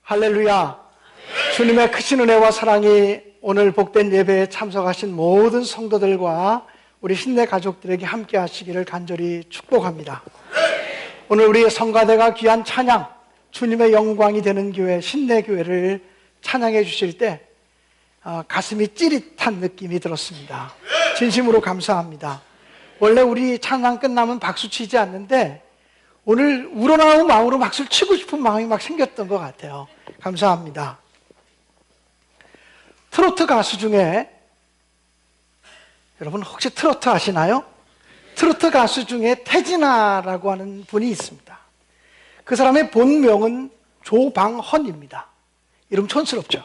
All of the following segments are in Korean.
할렐루야. 주님의 크신 은혜와 사랑이 오늘 복된 예배에 참석하신 모든 성도들과 우리 신내 가족들에게 함께 하시기를 간절히 축복합니다. 오늘 우리 성가대가 귀한 찬양, 주님의 영광이 되는 교회, 신내교회를 찬양해 주실 때 가슴이 찌릿한 느낌이 들었습니다. 진심으로 감사합니다. 원래 우리 찬양 끝나면 박수 치지 않는데 오늘 우러나온 마음으로 박수를 치고 싶은 마음이 막 생겼던 것 같아요. 감사합니다. 트로트 가수 중에, 여러분 혹시 트로트 아시나요? 트로트 가수 중에 태진아라고 하는 분이 있습니다. 그 사람의 본명은 조방헌입니다. 이름 촌스럽죠?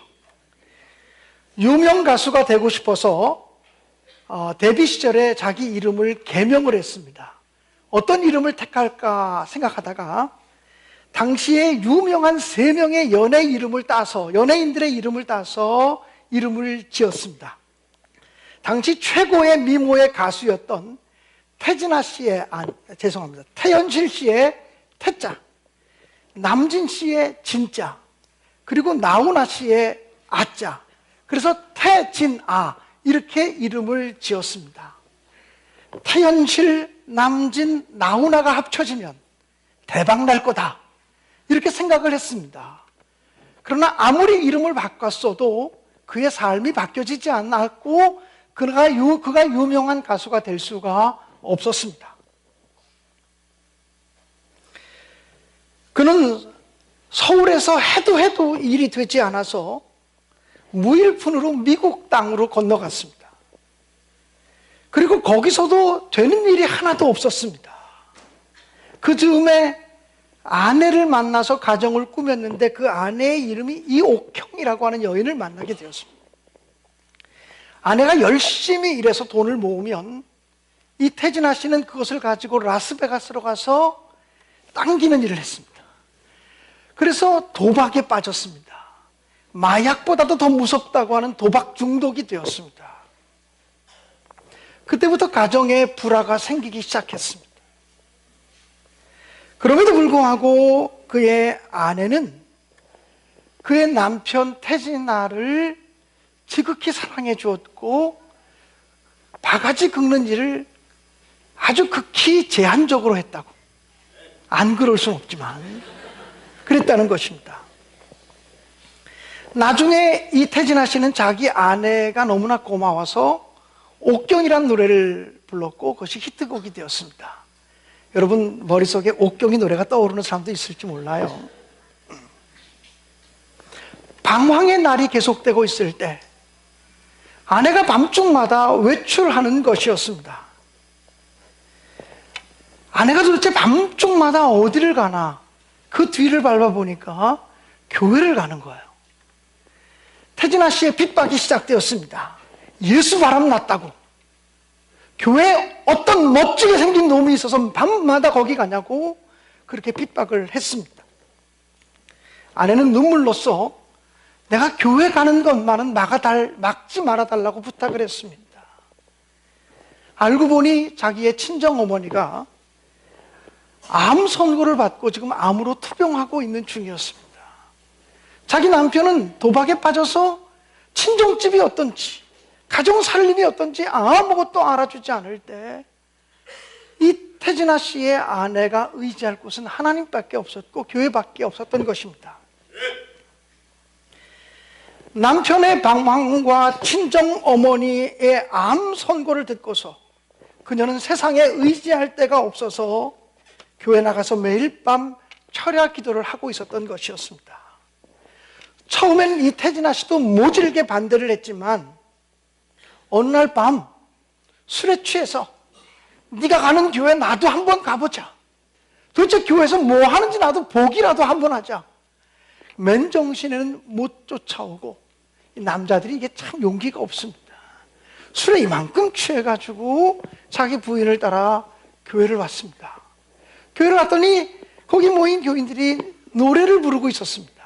유명 가수가 되고 싶어서 데뷔 시절에 자기 이름을 개명을 했습니다. 어떤 이름을 택할까 생각하다가 당시에 유명한 3명의 연예인들의 이름을 따서 이름을 지었습니다. 당시 최고의 미모의 가수였던 태연실 씨의 태자, 남진 씨의 진자, 그리고 나훈아 씨의 아자, 그래서 태진아 이렇게 이름을 지었습니다. 태연실, 남진, 나훈아가 합쳐지면 대박 날 거다 이렇게 생각을 했습니다. 그러나 아무리 이름을 바꿨어도 그의 삶이 바뀌어지지 않았고 그가 유명한 가수가 될 수가 없었습니다. 그는 서울에서 해도 일이 되지 않아서 무일푼으로 미국 땅으로 건너갔습니다. 그리고 거기서도 되는 일이 하나도 없었습니다. 그 즈음에 아내를 만나서 가정을 꾸몄는데 그 아내의 이름이 이옥형이라고 하는 여인을 만나게 되었습니다. 아내가 열심히 일해서 돈을 모으면 이 태진아 씨는 그것을 가지고 라스베가스로 가서 당기는 일을 했습니다. 그래서 도박에 빠졌습니다. 마약보다도 더 무섭다고 하는 도박 중독이 되었습니다. 그때부터 가정에 불화가 생기기 시작했습니다. 그럼에도 불구하고 그의 아내는 그의 남편 태진아를 지극히 사랑해 주었고 바가지 긁는 일을 아주 극히 제한적으로 했다고. 안 그럴 수는 없지만 그랬다는 것입니다. 나중에 이 태진아 씨는 자기 아내가 너무나 고마워서 옥경이라는 노래를 불렀고 그것이 히트곡이 되었습니다. 여러분 머릿속에 옥경이 노래가 떠오르는 사람도 있을지 몰라요. 방황의 날이 계속되고 있을 때 아내가 밤중마다 외출하는 것이었습니다. 아내가 도대체 밤중마다 어디를 가나 그 뒤를 밟아보니까 교회를 가는 거예요. 태진아 씨의 핍박이 시작되었습니다. 예수 바람 났다고. 교회에 어떤 멋지게 생긴 놈이 있어서 밤마다 거기 가냐고 그렇게 핍박을 했습니다. 아내는 눈물로써 내가 교회 가는 것만은 막지 말아달라고 부탁을 했습니다. 알고 보니 자기의 친정어머니가 암 선고를 받고 지금 암으로 투병하고 있는 중이었습니다. 자기 남편은 도박에 빠져서 친정집이 어떤지 가정 살림이 어떤지 아무것도 알아주지 않을 때 이 태진아 씨의 아내가 의지할 곳은 하나님밖에 없었고 교회밖에 없었던 것입니다. 남편의 방황과 친정어머니의 암 선고를 듣고서 그녀는 세상에 의지할 데가 없어서 교회 나가서 매일 밤 철야 기도를 하고 있었던 것이었습니다. 처음엔 이 태진아 씨도 모질게 반대를 했지만 어느 날 밤 술에 취해서 네가 가는 교회 나도 한번 가보자. 도대체 교회에서 뭐 하는지 나도 보기라도 한번 하자. 맨정신에는 못 쫓아오고 남자들이 이게 참 용기가 없습니다. 술에 이만큼 취해가지고 자기 부인을 따라 교회를 왔습니다. 교회를 왔더니 거기 모인 교인들이 노래를 부르고 있었습니다.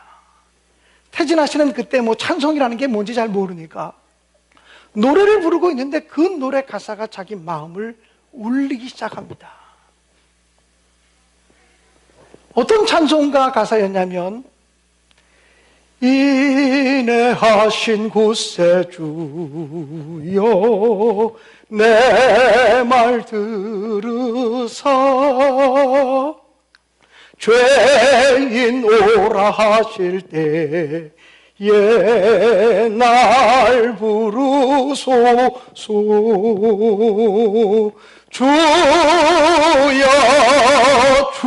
태진아 씨는 그때 찬송이라는 게 뭔지 잘 모르니까 노래를 부르고 있는데 그 노래 가사가 자기 마음을 울리기 시작합니다. 어떤 찬송가 가사였냐면 인내하신 구세주여 내 말 들으사 죄인 오라 하실 때에 날 부르소서. 주여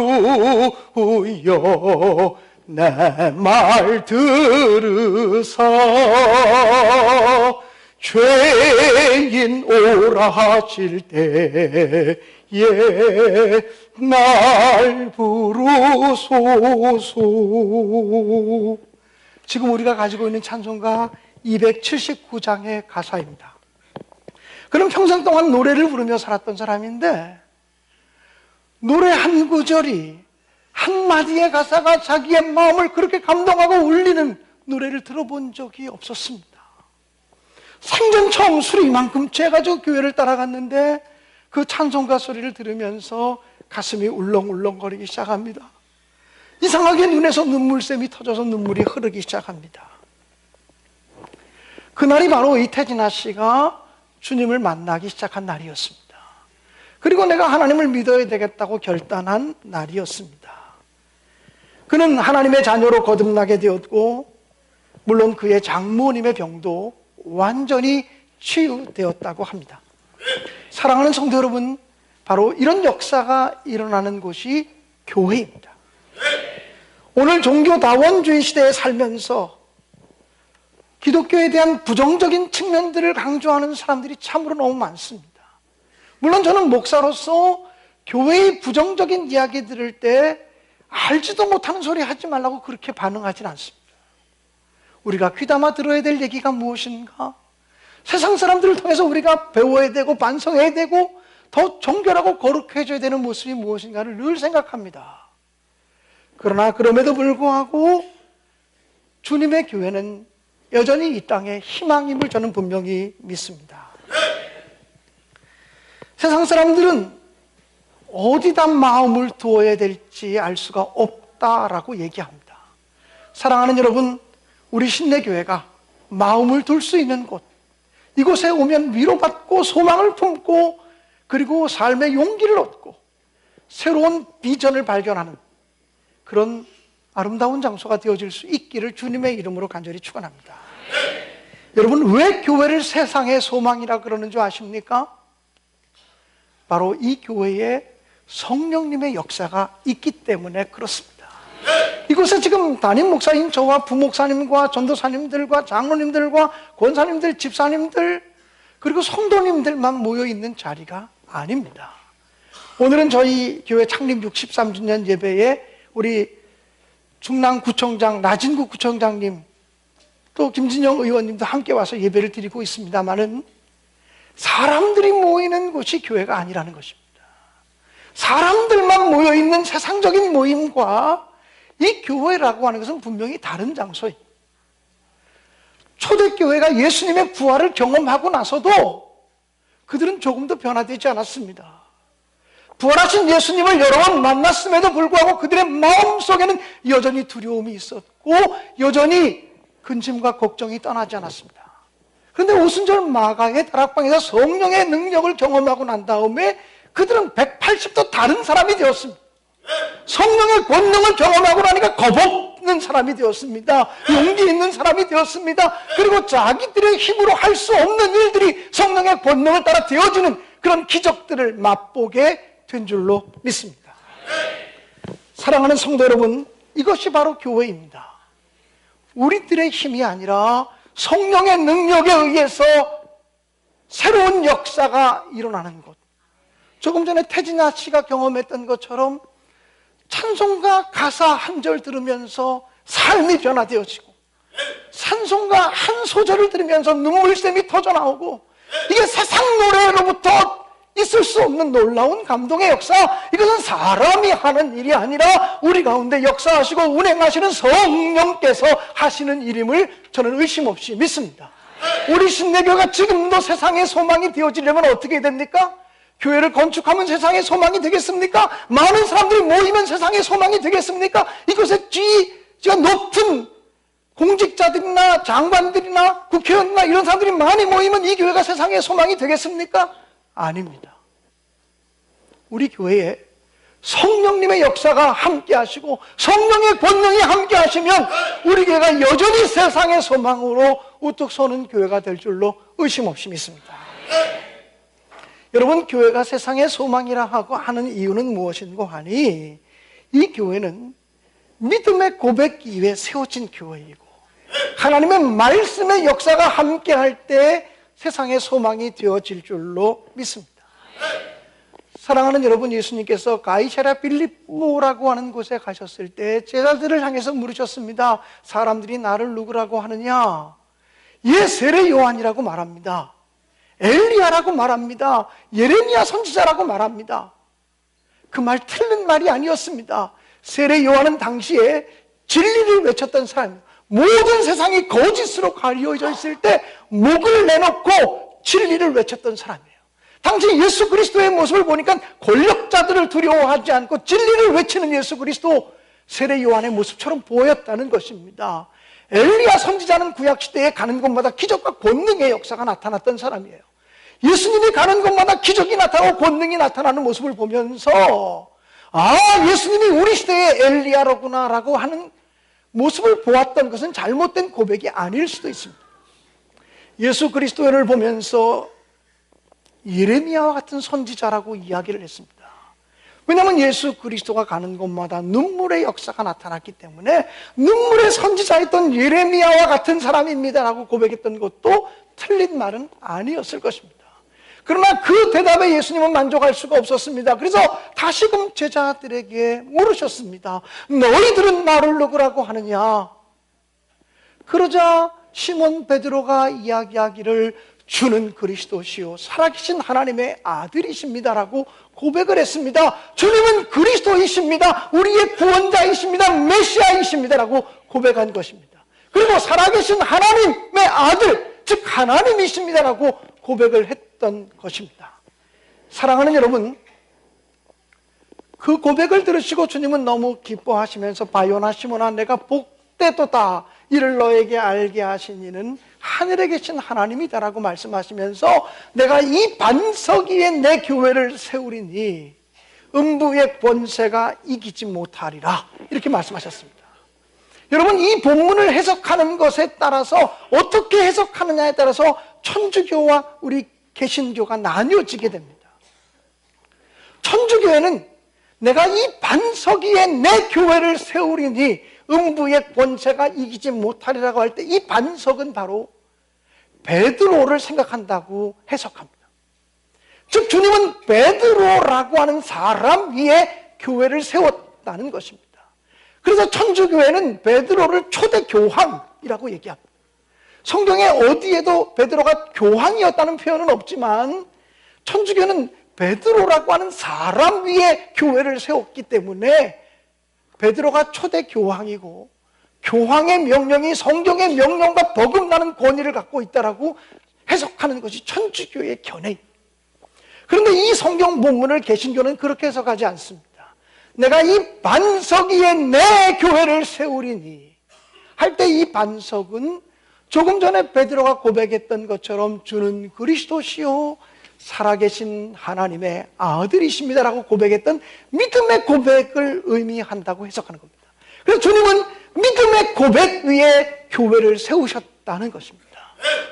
주여 내 말 들으사 죄인 오라 하실 때에 날 부르소서. 지금 우리가 가지고 있는 찬송가 279장의 가사입니다. 그럼 평생 동안 노래를 부르며 살았던 사람인데 노래 한 구절이 한마디의 가사가 자기의 마음을 그렇게 감동하고 울리는 노래를 들어본 적이 없었습니다. 생전 처음 술이 이만큼 취해가지고 교회를 따라갔는데 그 찬송가 소리를 들으면서 가슴이 울렁울렁거리기 시작합니다. 이상하게 눈에서 눈물샘이 터져서 눈물이 흐르기 시작합니다. 그날이 바로 이태진아 씨가 주님을 만나기 시작한 날이었습니다. 그리고 내가 하나님을 믿어야 되겠다고 결단한 날이었습니다. 그는 하나님의 자녀로 거듭나게 되었고 물론 그의 장모님의 병도 완전히 치유되었다고 합니다. 사랑하는 성도 여러분, 바로 이런 역사가 일어나는 곳이 교회입니다. 오늘 종교다원주의 시대에 살면서 기독교에 대한 부정적인 측면들을 강조하는 사람들이 참으로 너무 많습니다. 물론 저는 목사로서 교회의 부정적인 이야기 들을 때 알지도 못하는 소리 하지 말라고 그렇게 반응하진 않습니다. 우리가 귀담아 들어야 될 얘기가 무엇인가? 세상 사람들을 통해서 우리가 배워야 되고 반성해야 되고 더 정결하고 거룩해져야 되는 모습이 무엇인가를 늘 생각합니다. 그러나 그럼에도 불구하고 주님의 교회는 여전히 이 땅에 희망임을 저는 분명히 믿습니다. 세상 사람들은 어디다 마음을 두어야 될지 알 수가 없다라고 얘기합니다. 사랑하는 여러분, 우리 신내교회가 마음을 둘 수 있는 곳, 이곳에 오면 위로받고 소망을 품고 그리고 삶의 용기를 얻고 새로운 비전을 발견하는 그런 아름다운 장소가 되어질 수 있기를 주님의 이름으로 간절히 축원합니다. 여러분, 왜 교회를 세상의 소망이라 그러는 줄 아십니까? 바로 이 교회에 성령님의 역사가 있기 때문에 그렇습니다. 이곳에 지금 담임 목사인 저와 부목사님과 전도사님들과 장로님들과 권사님들, 집사님들 그리고 성도님들만 모여있는 자리가 아닙니다. 오늘은 저희 교회 창립 63주년 예배에 우리 중랑구청장, 나진구 구청장님 또 김진영 의원님도 함께 와서 예배를 드리고 있습니다만은 사람들이 모이는 곳이 교회가 아니라는 것입니다. 사람들만 모여있는 세상적인 모임과 이 교회라고 하는 것은 분명히 다른 장소입니다. 초대교회가 예수님의 부활을 경험하고 나서도 그들은 조금도 변화되지 않았습니다. 부활하신 예수님을 여러 번 만났음에도 불구하고 그들의 마음속에는 여전히 두려움이 있었고 여전히 근심과 걱정이 떠나지 않았습니다. 그런데 오순절 마가의 다락방에서 성령의 능력을 경험하고 난 다음에 그들은 180도 다른 사람이 되었습니다. 성령의 권능을 경험하고 나니까 겁없는 사람이 되었습니다. 용기 있는 사람이 되었습니다. 그리고 자기들의 힘으로 할 수 없는 일들이 성령의 권능을 따라 되어지는 그런 기적들을 맛보게 된 줄로 믿습니다. 사랑하는 성도 여러분, 이것이 바로 교회입니다. 우리들의 힘이 아니라 성령의 능력에 의해서 새로운 역사가 일어나는 곳. 조금 전에 태진아 씨가 경험했던 것처럼 찬송가 가사 한 절 들으면서 삶이 변화되어지고 찬송가 한 소절을 들으면서 눈물샘이 터져나오고 이게 세상 노래로부터 있을 수 없는 놀라운 감동의 역사, 이것은 사람이 하는 일이 아니라 우리 가운데 역사하시고 운행하시는 성령께서 하시는 일임을 저는 의심 없이 믿습니다. 우리 신내교가 지금도 세상의 소망이 되어지려면 어떻게 됩니까? 교회를 건축하면 세상의 소망이 되겠습니까? 많은 사람들이 모이면 세상의 소망이 되겠습니까? 이것에 지위가 높은 장관들이나 국회의원이나 이런 사람들이 많이 모이면 이 교회가 세상의 소망이 되겠습니까? 아닙니다. 우리 교회에 성령님의 역사가 함께 하시고 성령의 권능이 함께 하시면 우리 교회가 여전히 세상의 소망으로 우뚝 서는 교회가 될 줄로 의심 없이 믿습니다. 여러분, 교회가 세상의 소망이라 하고 하는 이유는 무엇인고 하니, 이 교회는 믿음의 고백 위에 세워진 교회이고 하나님의 말씀의 역사가 함께 할 때 세상의 소망이 되어질 줄로 믿습니다. 사랑하는 여러분, 예수님께서 가이사랴 빌립보라고 하는 곳에 가셨을 때 제자들을 향해서 물으셨습니다. 사람들이 나를 누구라고 하느냐? 세례 요한이라고 말합니다. 엘리야라고 말합니다. 예레미야 선지자라고 말합니다. 그 말 틀린 말이 아니었습니다. 세례 요한은 당시에 진리를 외쳤던 사람입니다. 모든 세상이 거짓으로 가려져 있을 때 목을 내놓고 진리를 외쳤던 사람이에요. 당시 예수 그리스도의 모습을 보니까 권력자들을 두려워하지 않고 진리를 외치는 예수 그리스도, 세례 요한의 모습처럼 보였다는 것입니다. 엘리야 선지자는 구약시대에 가는 곳마다 기적과 권능의 역사가 나타났던 사람이에요. 예수님이 가는 곳마다 기적이 나타나고 권능이 나타나는 모습을 보면서 예수님이 우리 시대의 엘리야로구나 라고 하는 모습을 보았던 것은 잘못된 고백이 아닐 수도 있습니다. 예수 그리스도를 보면서 예레미야와 같은 선지자라고 이야기를 했습니다. 왜냐하면 예수 그리스도가 가는 곳마다 눈물의 역사가 나타났기 때문에 눈물의 선지자였던 예레미야와 같은 사람입니다라고 고백했던 것도 틀린 말은 아니었을 것입니다. 그러나 그 대답에 예수님은 만족할 수가 없었습니다. 그래서 다시금 제자들에게 물으셨습니다. 너희들은 나를 누구라고 하느냐? 그러자 시몬 베드로가 이야기하기를 주는 그리스도시요 살아계신 하나님의 아들이십니다라고 고백을 했습니다. 주님은 그리스도이십니다. 우리의 구원자이십니다. 메시아이십니다라고 고백한 것입니다. 그리고 살아계신 하나님의 아들, 즉 하나님이십니다라고 고백을 했던 것입니다. 사랑하는 여러분, 그 고백을 들으시고 주님은 너무 기뻐하시면서 바요나 시몬아 내가 복되도다, 이를 너에게 알게 하신 이는 하늘에 계신 하나님이다라고 말씀하시면서 내가 이 반석 위에 내 교회를 세우리니 음부의 권세가 이기지 못하리라, 이렇게 말씀하셨습니다. 여러분, 이 본문을 해석하는 것에 따라서 어떻게 해석하느냐에 따라서 천주교와 우리 개신교가 나뉘어지게 됩니다. 천주교회는 내가 이 반석 위에 내 교회를 세우리니 음부의 권세가 이기지 못하리라고 할 때 이 반석은 바로 베드로를 생각한다고 해석합니다. 즉 주님은 베드로라고 하는 사람 위에 교회를 세웠다는 것입니다. 그래서 천주교회는 베드로를 초대 교황이라고 얘기합니다. 성경에 어디에도 베드로가 교황이었다는 표현은 없지만 천주교는 베드로라고 하는 사람 위에 교회를 세웠기 때문에 베드로가 초대 교황이고 교황의 명령이 성경의 명령과 버금나는 권위를 갖고 있다라고 해석하는 것이 천주교의 견해입니다. 그런데 이 성경 본문을 개신교는 그렇게 해석하지 않습니다. 내가 이 반석 위에 내 교회를 세우리니 할 때 이 반석은 조금 전에 베드로가 고백했던 것처럼 주는 그리스도시요 살아계신 하나님의 아들이십니다라고 고백했던 믿음의 고백을 의미한다고 해석하는 겁니다. 그래서 주님은 믿음의 고백 위에 교회를 세우셨다는 것입니다.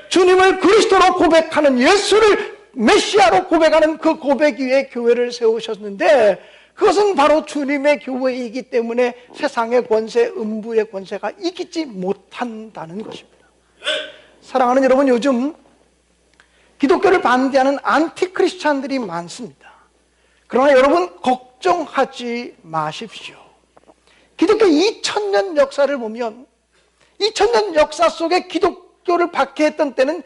주님을 그리스도로 고백하는, 예수를 메시아로 고백하는 그 고백 위에 교회를 세우셨는데 그것은 바로 주님의 교회이기 때문에 세상의 권세, 음부의 권세가 이기지 못한다는 것입니다. 사랑하는 여러분, 요즘 기독교를 반대하는 안티크리스찬들이 많습니다. 그러나 여러분 걱정하지 마십시오. 기독교 2000년 역사를 보면 2000년 역사 속에 기독교를 박해했던 때는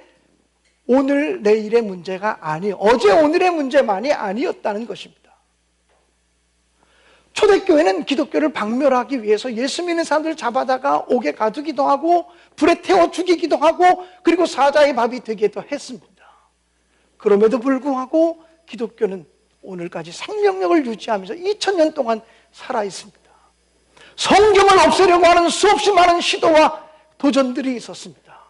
오늘 내일의 문제가 아니에요. 어제 오늘의 문제만이 아니었다는 것입니다. 초대교회는 기독교를 박멸하기 위해서 예수 믿는 사람들을 잡아다가 옥에 가두기도 하고 불에 태워 죽이기도 하고 그리고 사자의 밥이 되기도 했습니다. 그럼에도 불구하고 기독교는 오늘까지 생명력을 유지하면서 2000년 동안 살아있습니다. 성경을 없애려고 하는 수없이 많은 시도와 도전들이 있었습니다.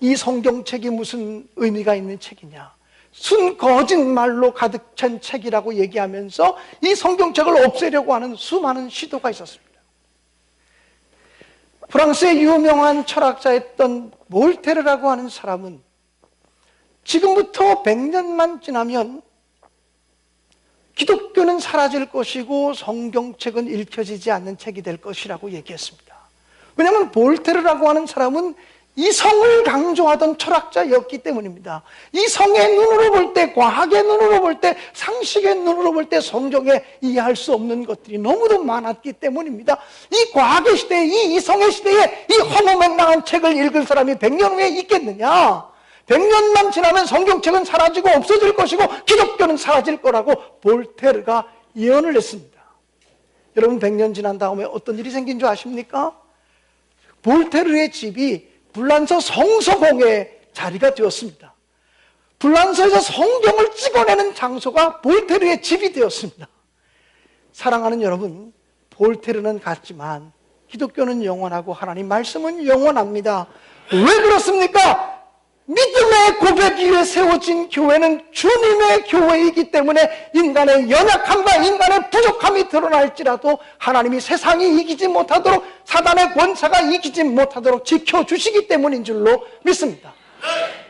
이 성경책이 무슨 의미가 있는 책이냐? 순 거짓말로 가득 찬 책이라고 얘기하면서 이 성경책을 없애려고 하는 수많은 시도가 있었습니다. 프랑스의 유명한 철학자였던 몰테르라고 하는 사람은 지금부터 100년만 지나면 기독교는 사라질 것이고 성경책은 읽혀지지 않는 책이 될 것이라고 얘기했습니다. 왜냐하면 볼테르라고 하는 사람은 이성을 강조하던 철학자였기 때문입니다. 이성의 눈으로 볼 때, 과학의 눈으로 볼 때, 상식의 눈으로 볼 때 성경에 이해할 수 없는 것들이 너무도 많았기 때문입니다. 이 과학의 시대에, 이 이성의 시대에 이 허무맹랑한 책을 읽을 사람이 100년 후에 있겠느냐? 100년만 지나면 성경책은 사라지고 없어질 것이고 기독교는 사라질 거라고 볼테르가 예언을 했습니다. 여러분, 100년 지난 다음에 어떤 일이 생긴 줄 아십니까? 볼테르의 집이 불란서 성서공회의 자리가 되었습니다. 불란서에서 성경을 찍어내는 장소가 볼테르의 집이 되었습니다. 사랑하는 여러분, 볼테르는 갔지만 기독교는 영원하고 하나님 말씀은 영원합니다. 왜 그렇습니까? 믿음의 고백 위에 세워진 교회는 주님의 교회이기 때문에 인간의 연약함과 인간의 부족함이 드러날지라도 하나님이 세상이 이기지 못하도록, 사단의 권세가 이기지 못하도록 지켜주시기 때문인 줄로 믿습니다.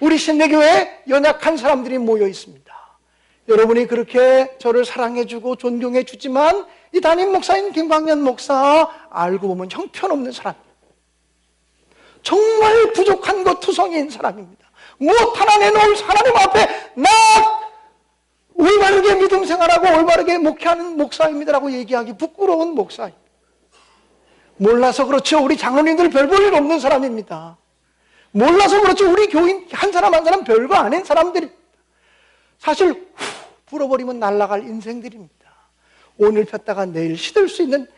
우리 신내교회에 연약한 사람들이 모여 있습니다. 여러분이 그렇게 저를 사랑해주고 존경해주지만 이 담임 목사인 김광년 목사 알고 보면 형편없는 사람입니다. 정말 부족한 것 투성이인 사람입니다. 무엇 하나 내놓을 하나님 앞에 나 올바르게 믿음 생활하고 올바르게 목회하는 목사입니다라고 얘기하기 부끄러운 목사입니다. 몰라서 그렇죠. 우리 장로님들 별 볼 일 없는 사람입니다. 몰라서 그렇죠. 우리 교인 한 사람 한 사람 별거 아닌 사람들입니다. 사실 불어버리면 날아갈 인생들입니다. 오늘 폈다가 내일 시들 수 있는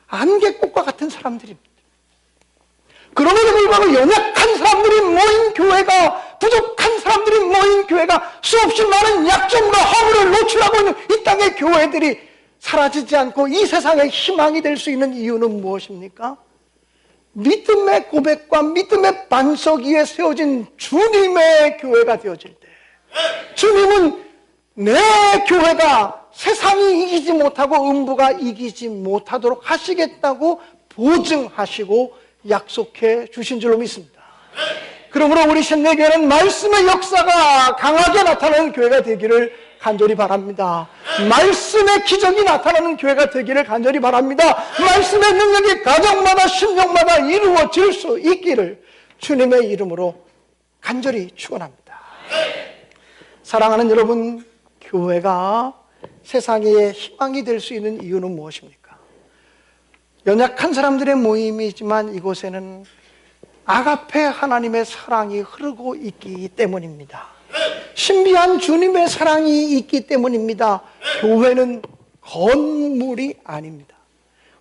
안개꽃과 같은 사람들입니다. 그럼에도 불구하고 연약한 사람들이 모인 교회가, 부족한 사람들이 모인 교회가, 수없이 많은 약점과 허물을 노출하고 있는 이 땅의 교회들이 사라지지 않고 이 세상의 희망이 될 수 있는 이유는 무엇입니까? 믿음의 고백과 믿음의 반석 위에 세워진 주님의 교회가 되어질 때, 주님은 내 교회가 세상이 이기지 못하고 음부가 이기지 못하도록 하시겠다고 보증하시고 약속해 주신 줄로 믿습니다. 그러므로 우리 신내교회는 말씀의 역사가 강하게 나타나는 교회가 되기를 간절히 바랍니다. 말씀의 기적이 나타나는 교회가 되기를 간절히 바랍니다. 말씀의 능력이 가정마다 심령마다 이루어질 수 있기를 주님의 이름으로 간절히 축원합니다. 사랑하는 여러분, 교회가 세상의 희망이 될 수 있는 이유는 무엇입니까? 연약한 사람들의 모임이지만 이곳에는 아가페 하나님의 사랑이 흐르고 있기 때문입니다. 신비한 주님의 사랑이 있기 때문입니다. 교회는 건물이 아닙니다.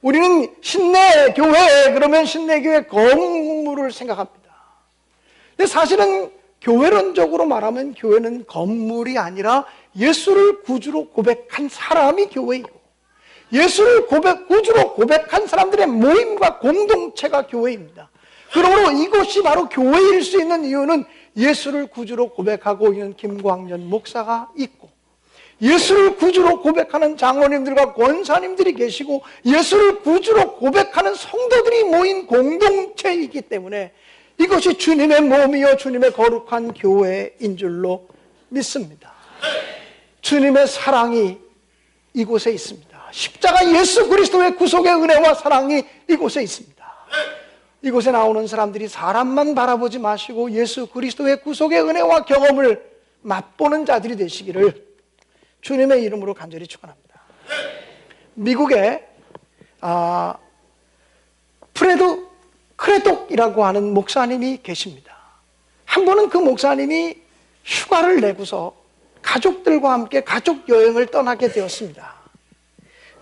우리는 신내교회 그러면 신내교회 건물을 생각합니다. 근데 사실은 교회론적으로 말하면 교회는 건물이 아니라 예수를 구주로 고백한 사람이 교회이고, 예수를 구주로 고백한 사람들의 모임과 공동체가 교회입니다. 그러므로 이곳이 바로 교회일 수 있는 이유는 예수를 구주로 고백하고 있는 김광년 목사가 있고, 예수를 구주로 고백하는 장로님들과 권사님들이 계시고, 예수를 구주로 고백하는 성도들이 모인 공동체이기 때문에 이것이 주님의 몸이요 주님의 거룩한 교회인 줄로 믿습니다. 주님의 사랑이 이곳에 있습니다. 십자가 예수 그리스도의 구속의 은혜와 사랑이 이곳에 있습니다. 이곳에 나오는 사람들이 사람만 바라보지 마시고 예수 그리스도의 구속의 은혜와 경험을 맛보는 자들이 되시기를 주님의 이름으로 간절히 축원합니다. 미국에 프레드 크레독이라고 하는 목사님이 계십니다. 한 번은 그 목사님이 휴가를 내고서 가족들과 함께 가족 여행을 떠나게 되었습니다.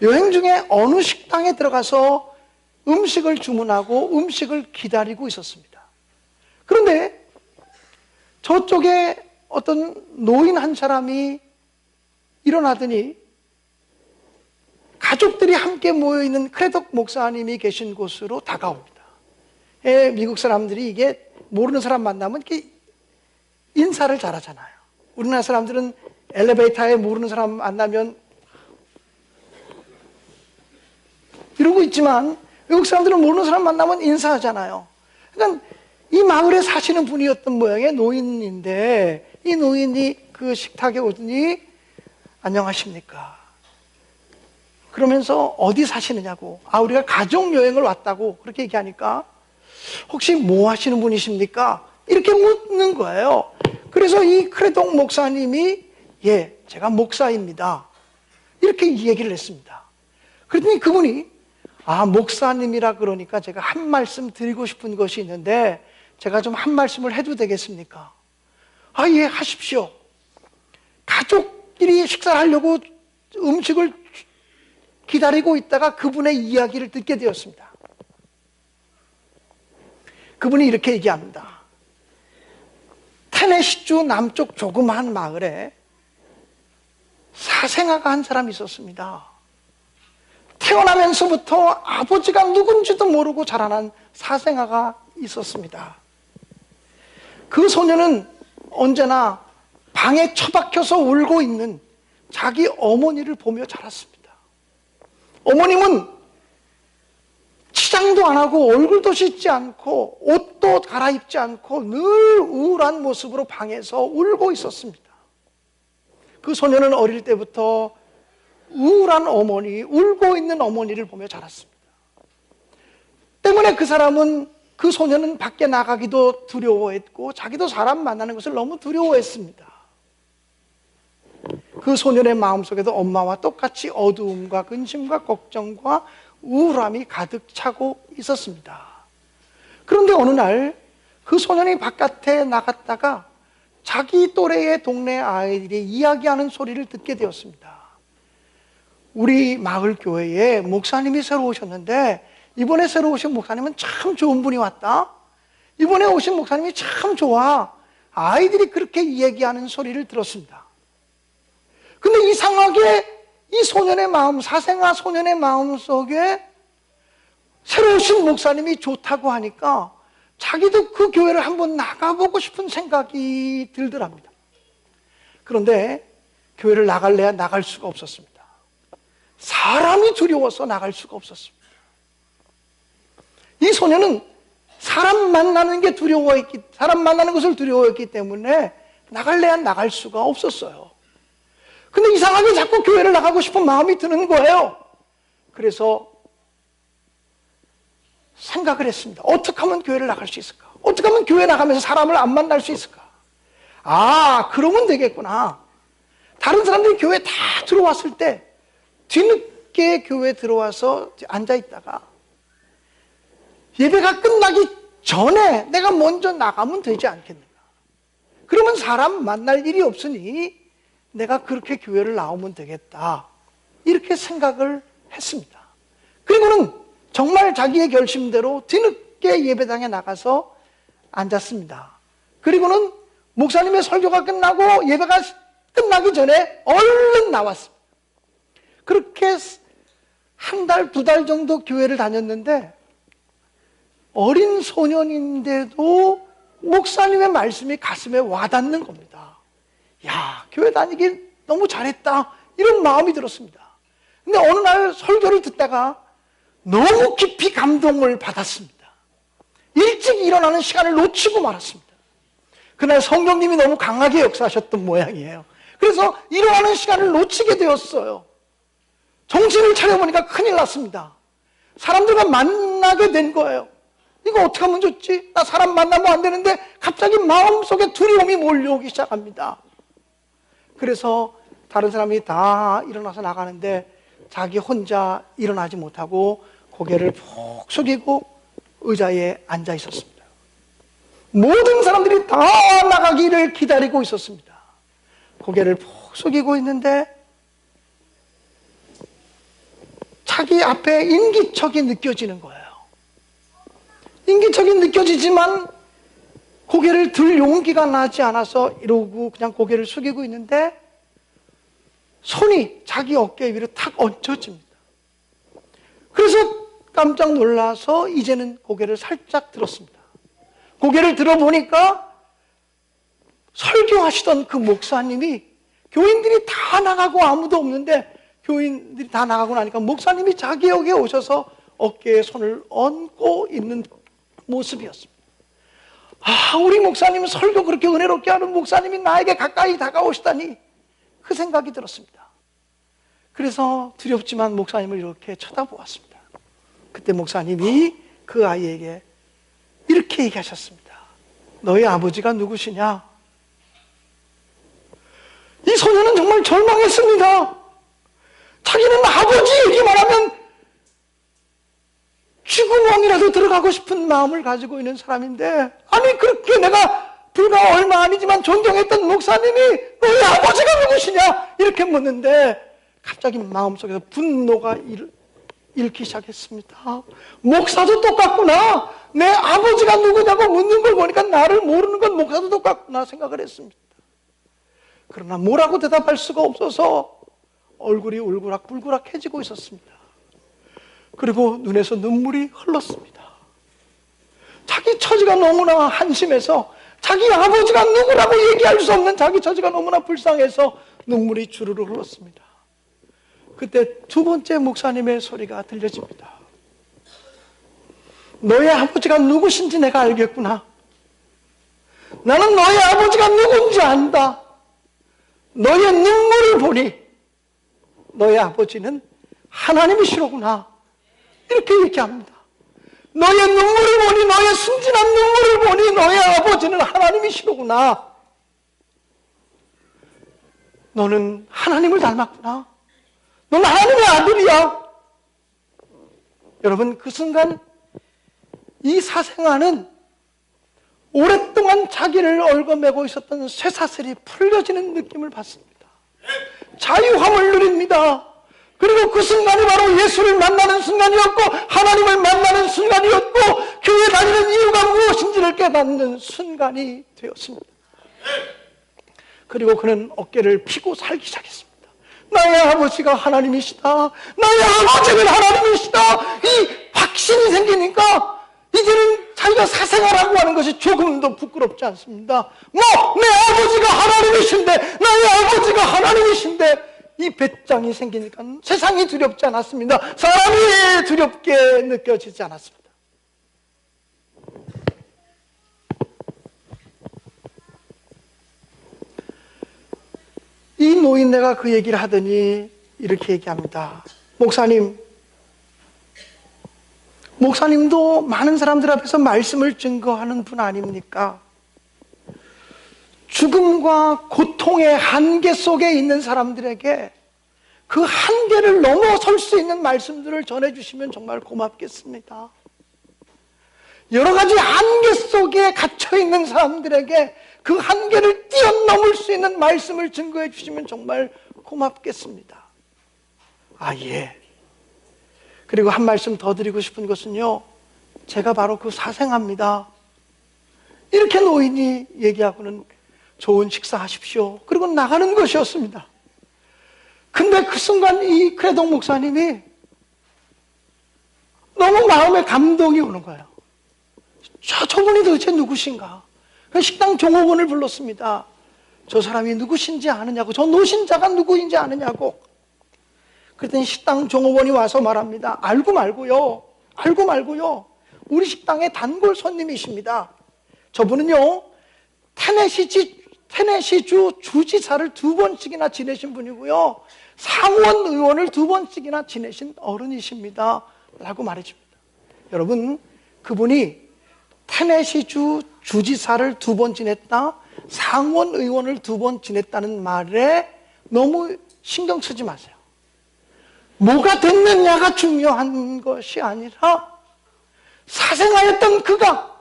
여행 중에 어느 식당에 들어가서 음식을 주문하고 음식을 기다리고 있었습니다. 그런데 저쪽에 어떤 노인 한 사람이 일어나더니 가족들이 함께 모여있는 크레독 목사님이 계신 곳으로 다가옵니다. 미국 사람들이 이게 모르는 사람 만나면 이렇게 인사를 잘하잖아요. 우리나라 사람들은 엘리베이터에 모르는 사람 만나면 이러고 있지만 외국 사람들은 모르는 사람 만나면 인사하잖아요. 그러니까 이 마을에 사시는 분이었던 모양의 노인인데 이 노인이 그 식탁에 오더니 안녕하십니까? 그러면서 어디 사시느냐고, 우리가 가족여행을 왔다고 그렇게 얘기하니까 혹시 뭐 하시는 분이십니까? 이렇게 묻는 거예요. 그래서 이 크레동 목사님이 예, 제가 목사입니다. 이렇게 얘기를 했습니다. 그랬더니 그분이 목사님이라 그러니까 제가 한 말씀 드리고 싶은 것이 있는데 제가 좀 한 말씀을 해도 되겠습니까? 예, 하십시오. 가족끼리 식사를 하려고 음식을 기다리고 있다가 그분의 이야기를 듣게 되었습니다. 그분이 이렇게 얘기합니다. 테네시주 남쪽 조그마한 마을에 사생아가 한 사람이 있었습니다. 태어나면서부터 아버지가 누군지도 모르고 자라난 사생아가 있었습니다. 그 소녀는 언제나 방에 처박혀서 울고 있는 자기 어머니를 보며 자랐습니다. 어머님은 치장도 안 하고 얼굴도 씻지 않고 옷도 갈아입지 않고 늘 우울한 모습으로 방에서 울고 있었습니다. 그 소녀는 어릴 때부터 우울한 어머니, 울고 있는 어머니를 보며 자랐습니다. 때문에 그 소녀는 밖에 나가기도 두려워했고 자기도 사람 만나는 것을 너무 두려워했습니다. 그 소년의 마음속에도 엄마와 똑같이 어두움과 근심과 걱정과 우울함이 가득 차고 있었습니다. 그런데 어느 날 그 소년이 바깥에 나갔다가 자기 또래의 동네 아이들이 이야기하는 소리를 듣게 되었습니다. 우리 마을 교회에 목사님이 새로 오셨는데 이번에 새로 오신 목사님은 참 좋은 분이 왔다. 이번에 오신 목사님이 참 좋아. 아이들이 그렇게 얘기하는 소리를 들었습니다. 근데 이상하게 이 소년의 마음, 사생아 소년의 마음 속에 새로 오신 목사님이 좋다고 하니까 자기도 그 교회를 한번 나가보고 싶은 생각이 들더랍니다. 그런데 교회를 나갈래야 나갈 수가 없었습니다. 사람이 두려워서 나갈 수가 없었습니다. 이 소년은 사람 만나는 것을 두려워했기 때문에 나갈래야 나갈 수가 없었어요. 근데 이상하게 자꾸 교회를 나가고 싶은 마음이 드는 거예요. 그래서 생각을 했습니다. 어떻게 하면 교회를 나갈 수 있을까? 어떻게 하면 교회 나가면서 사람을 안 만날 수 있을까? 그러면 되겠구나. 다른 사람들이 교회에 다 들어왔을 때 뒤늦게 교회에 들어와서 앉아있다가 예배가 끝나기 전에 내가 먼저 나가면 되지 않겠는가? 그러면 사람 만날 일이 없으니 내가 그렇게 교회를 나오면 되겠다. 이렇게 생각을 했습니다. 그리고는 정말 자기의 결심대로 뒤늦게 예배당에 나가서 앉았습니다. 그리고는 목사님의 설교가 끝나고 예배가 끝나기 전에 얼른 나왔습니다. 그렇게 한 달, 두 달 정도 교회를 다녔는데 어린 소년인데도 목사님의 말씀이 가슴에 와닿는 겁니다. 교회 다니길 너무 잘했다. 이런 마음이 들었습니다. 근데 어느 날 설교를 듣다가 너무 깊이 감동을 받았습니다. 일찍 일어나는 시간을 놓치고 말았습니다. 그날 성령님이 너무 강하게 역사하셨던 모양이에요. 그래서 일어나는 시간을 놓치게 되었어요. 정신을 차려보니까 큰일 났습니다. 사람들과 만나게 된 거예요. 이거 어떻게 하면 좋지? 나 사람 만나면 안 되는데 갑자기 마음속에 두려움이 몰려오기 시작합니다. 그래서 다른 사람이 다 일어나서 나가는데 자기 혼자 일어나지 못하고 고개를 푹 숙이고 의자에 앉아 있었습니다. 모든 사람들이 다 나가기를 기다리고 있었습니다. 고개를 푹 숙이고 있는데 자기 앞에 인기척이 느껴지는 거예요. 인기척이 느껴지지만 고개를 들 용기가 나지 않아서 이러고 그냥 고개를 숙이고 있는데 손이 자기 어깨 위로 탁 얹혀집니다. 그래서 깜짝 놀라서 이제는 고개를 살짝 들었습니다. 고개를 들어보니까 설교하시던 그 목사님이, 교인들이 다 나가고 아무도 없는데 교인들이 다 나가고 나니까 목사님이 자기 역에 오셔서 어깨에 손을 얹고 있는 모습이었습니다. 아, 우리 목사님은 설교 그렇게 은혜롭게 하는 목사님이 나에게 가까이 다가오시다니, 그 생각이 들었습니다. 그래서 두렵지만 목사님을 이렇게 쳐다보았습니다. 그때 목사님이 그 아이에게 이렇게 얘기하셨습니다. 너희 아버지가 누구시냐? 이 소녀는 정말 절망했습니다. 자기는 아버지 얘기만 하면 쥐구멍이라도 들어가고 싶은 마음을 가지고 있는 사람인데, 아니 그렇게 내가 불과 얼마 아니지만 존경했던 목사님이 너희 아버지가 누구시냐? 이렇게 묻는데 갑자기 마음속에서 분노가 일기 시작했습니다. 목사도 똑같구나. 내 아버지가 누구냐고 묻는 걸 보니까 나를 모르는 건 목사도 똑같구나 생각을 했습니다. 그러나 뭐라고 대답할 수가 없어서 얼굴이 울그락불그락해지고 있었습니다. 그리고 눈에서 눈물이 흘렀습니다. 자기 처지가 너무나 한심해서, 자기 아버지가 누구라고 얘기할 수 없는 자기 처지가 너무나 불쌍해서 눈물이 주르르 흘렀습니다. 그때 두 번째 목사님의 소리가 들려집니다. 너의 아버지가 누구신지 내가 알겠구나. 나는 너의 아버지가 누군지 안다. 너의 눈물을 보니 너의 아버지는 하나님이시로구나. 이렇게 얘기합니다. 너의 눈물을 보니, 너의 순진한 눈물을 보니 너의 아버지는 하나님이시로구나. 너는 하나님을 닮았구나. 너는 하나님의 아들이야. 여러분, 그 순간 이 사생아는 오랫동안 자기를 얽어매고 있었던 쇠사슬이 풀려지는 느낌을 받습니다. 자유함을 누립니다. 그리고 그 순간이 바로 예수를 만나는 순간이었고, 하나님을 만나는 순간이었고, 교회 다니는 이유가 무엇인지를 깨닫는 순간이 되었습니다. 그리고 그는 어깨를 피고 살기 시작했습니다. 나의 아버지가 하나님이시다. 나의 아버지는 하나님이시다. 이 확신이 생기니까 이제는 자기가 사생아라고 하는 것이 조금도 부끄럽지 않습니다. 내 아버지가 하나님이신데, 나의 아버지가 하나님이신데, 이 배짱이 생기니까 세상이 두렵지 않았습니다. 사람이 두렵게 느껴지지 않았습니다. 이 노인네가 그 얘기를 하더니 이렇게 얘기합니다. 목사님도 많은 사람들 앞에서 말씀을 증거하는 분 아닙니까? 죽음과 고통의 한계 속에 있는 사람들에게 그 한계를 넘어설 수 있는 말씀들을 전해주시면 정말 고맙겠습니다. 여러 가지 한계 속에 갇혀있는 사람들에게 그 한계를 뛰어넘을 수 있는 말씀을 증거해 주시면 정말 고맙겠습니다. 아, 예. 그리고 한 말씀 더 드리고 싶은 것은요, 제가 바로 그 사생아입니다. 이렇게 노인이 얘기하고는 좋은 식사하십시오. 그리고 나가는 것이었습니다. 근데 그 순간 이 크레동 목사님이 너무 마음에 감동이 오는 거예요. 저분이 도대체 누구신가? 식당 종업원을 불렀습니다. 저 사람이 누구신지 아느냐고, 저 노신자가 누구인지 아느냐고. 그랬더니 식당 종업원이 와서 말합니다. 알고 말고요. 우리 식당의 단골 손님이십니다. 저분은요, 테네시주 주지사를 2번씩이나 지내신 분이고요, 상원 의원을 2번씩이나 지내신 어른이십니다. 라고 말해줍니다. 여러분, 그분이 테네시주 주지사를 2번 지냈다, 상원 의원을 2번 지냈다는 말에 너무 신경 쓰지 마세요. 뭐가 됐느냐가 중요한 것이 아니라, 사생아였던 그가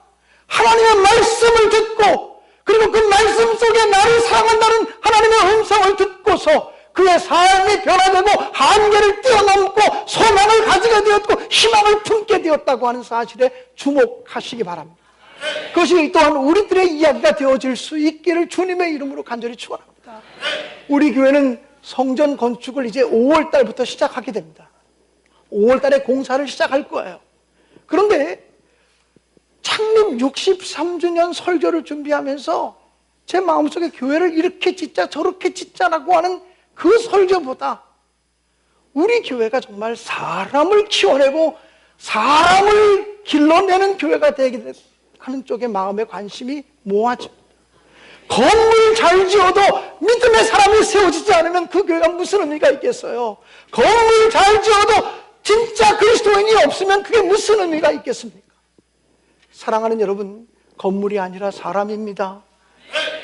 하나님의 말씀을 듣고, 그리고 그 말씀 속에 나를 사랑한다는 하나님의 음성을 듣고서 그의 삶이 변화되고 한계를 뛰어넘고 소망을 가지게 되었고 희망을 품게 되었다고 하는 사실에 주목하시기 바랍니다. 그것이 또한 우리들의 이야기가 되어질 수 있기를 주님의 이름으로 간절히 축원합니다. 우리 교회는 성전 건축을 이제 5월 달부터 시작하게 됩니다. 5월 달에 공사를 시작할 거예요. 그런데 창립 63주년 설교를 준비하면서 제 마음속에 교회를 이렇게 짓자 저렇게 짓자라고 하는 그 설교보다 우리 교회가 정말 사람을 키워내고 사람을 길러내는 교회가 되게 하는 쪽에 마음의 관심이 모아집니다. 건물 잘 지어도 믿음의 사람이 세워지지 않으면 그 교회가 무슨 의미가 있겠어요? 건물 잘 지어도 진짜 그리스도인이 없으면 그게 무슨 의미가 있겠습니까? 사랑하는 여러분, 건물이 아니라 사람입니다.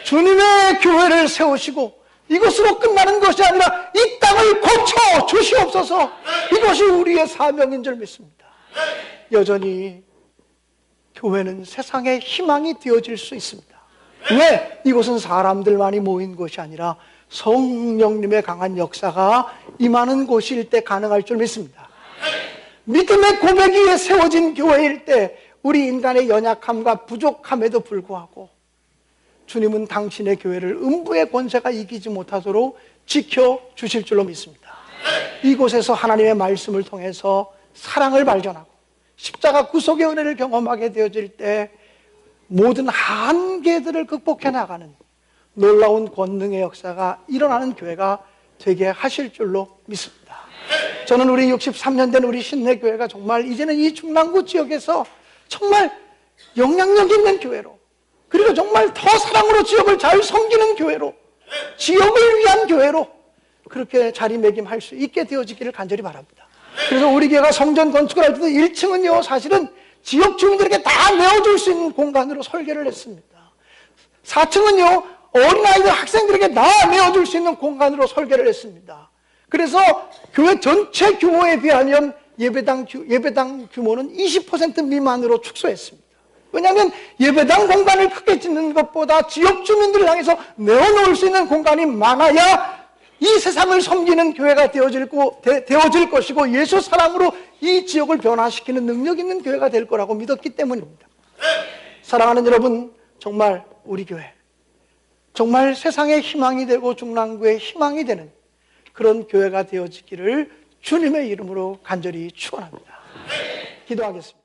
주님의 교회를 세우시고 이것으로 끝나는 것이 아니라 이 땅을 고쳐 주시옵소서. 이것이 우리의 사명인 줄 믿습니다. 여전히 교회는 세상의 희망이 되어질 수 있습니다. 왜? 이곳은 사람들만이 모인 곳이 아니라 성령님의 강한 역사가 임하는 곳일 때 가능할 줄 믿습니다. 믿음의 고백 위에 세워진 교회일 때 우리 인간의 연약함과 부족함에도 불구하고 주님은 당신의 교회를 음부의 권세가 이기지 못하도록 지켜주실 줄로 믿습니다. 이곳에서 하나님의 말씀을 통해서 사랑을 발견하고 십자가 구속의 은혜를 경험하게 되어질 때 모든 한계들을 극복해 나가는 놀라운 권능의 역사가 일어나는 교회가 되게 하실 줄로 믿습니다. 저는 우리 63년 된 우리 신내교회가 정말 이제는 이 중랑구 지역에서 정말 영향력 있는 교회로, 그리고 정말 더 사랑으로 지역을 잘 섬기는 교회로, 지역을 위한 교회로 그렇게 자리매김할 수 있게 되어지기를 간절히 바랍니다. 그래서 우리 교회가 성전 건축을 할 때도 1층은요 사실은 지역 주민들에게 다 내어줄 수 있는 공간으로 설계를 했습니다. 4층은요 어린아이들 학생들에게 다 내어줄 수 있는 공간으로 설계를 했습니다. 그래서 교회 전체 규모에 비하면 예배당 규모는 20% 미만으로 축소했습니다. 왜냐하면 예배당 공간을 크게 짓는 것보다 지역 주민들을 향해서 내어놓을 수 있는 공간이 많아야 이 세상을 섬기는 교회가 되어질 것이고 예수 사랑으로 이 지역을 변화시키는 능력 있는 교회가 될 거라고 믿었기 때문입니다. 사랑하는 여러분, 정말 우리 교회 정말 세상의 희망이 되고 중랑구의 희망이 되는 그런 교회가 되어지기를 주님의 이름으로 간절히 축원합니다. 기도하겠습니다.